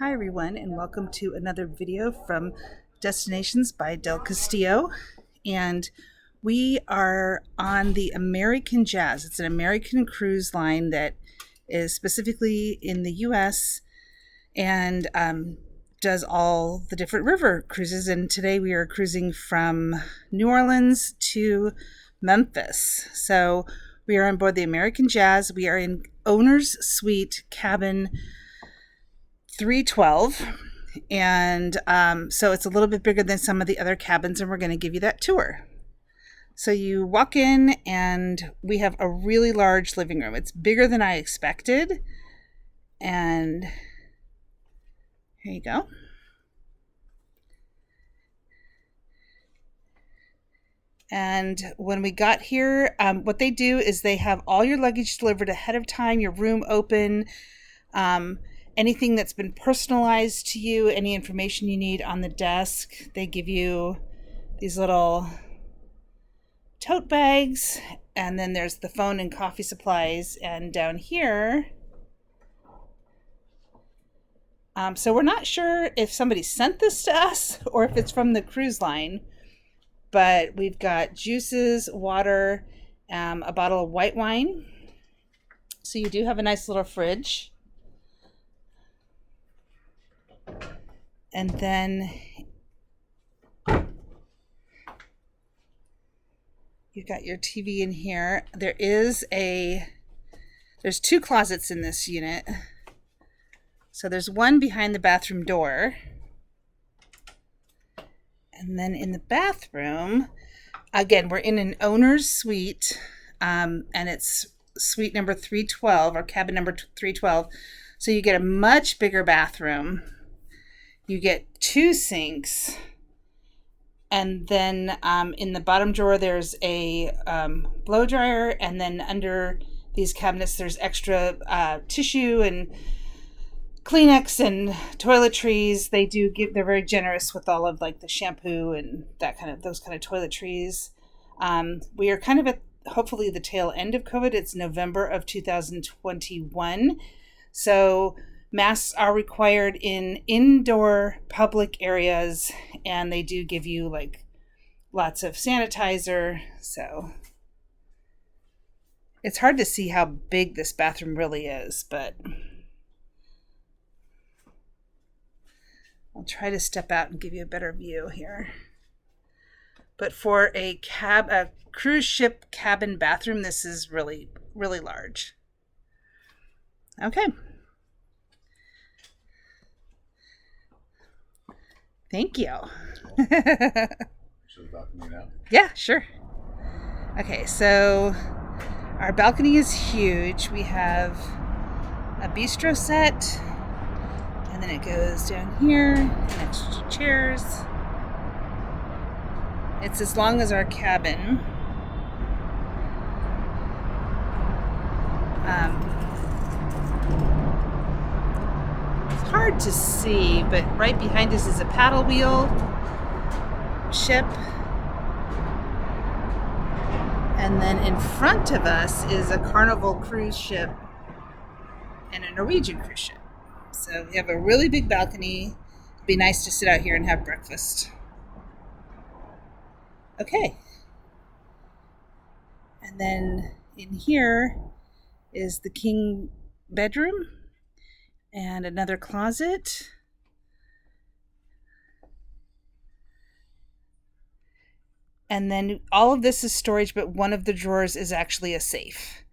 Hi everyone, and welcome to another video from Destinations by DelCastillo. And we are on the American Jazz. It's an American cruise line that is specifically in the US and does all the different river cruises. And today we are cruising from New Orleans to Memphis. So we are on board the American Jazz. We are in Owner's Suite Cabin 312. And so it's a little bit bigger than some of the other cabins, and we're going to give you that tour. So you walk in, and we have a really large living room. It's bigger than I expected. And here you go. And when we got here, what they do is they have all your luggage delivered ahead of time, your room open, anything that's been personalized to you, any information you need on the desk. They give you these little tote bags, and then there's the phone and coffee supplies. And down here, so we're not sure if somebody sent this to us or if it's from the cruise line, but we've got juices, water, a bottle of white wine. So you do have a nice little fridge. And then you've got your TV in here. There's two closets in this unit. So there's one behind the bathroom door. And then in the bathroom, again, we're in an owner's suite, and it's suite number 312 or cabin number 312. So you get a much bigger bathroom. You get two sinks, and then in the bottom drawer there's a blow dryer, and then under these cabinets there's extra tissue and Kleenex and toiletries. They're very generous with all of like the shampoo and those kind of toiletries. We are kind of at hopefully the tail end of COVID. It's November of 2021, so masks are required in indoor public areas, and they do give you like lots of sanitizer. So it's hard to see how big this bathroom really is, but I'll try to step out and give you a better view here. But for a cruise ship cabin bathroom, this is really, really large. Okay. Thank you. Yeah, sure. Okay, so our balcony is huge. We have a bistro set, and then it goes down here, and extra chairs. It's as long as our cabin. Hard to see, but right behind us is a paddle wheel ship, and then in front of us is a Carnival cruise ship and a Norwegian cruise ship. So we have a really big balcony. It'd be nice to sit out here and have breakfast. Okay, and then in here is the king bedroom and another closet. And then all of this is storage, but one of the drawers is actually a safe.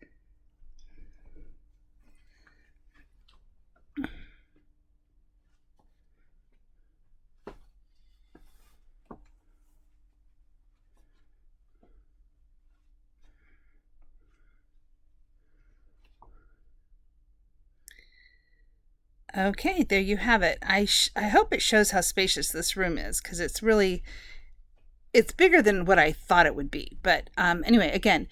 Okay, there you have it. I hope it shows how spacious this room is, because it's bigger than what I thought it would be. But anyway, again,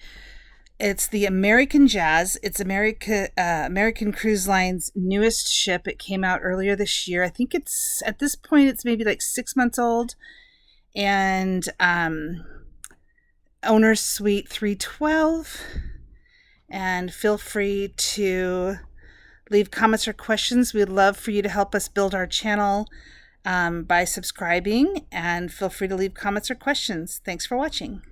it's the American Jazz. It's American Cruise Line's newest ship. It came out earlier this year. I think at this point it's maybe like 6 months old. And Owner's Suite 312. And feel free to Leave comments or questions. We'd love for you to help us build our channel by subscribing, and feel free to leave comments or questions. Thanks for watching.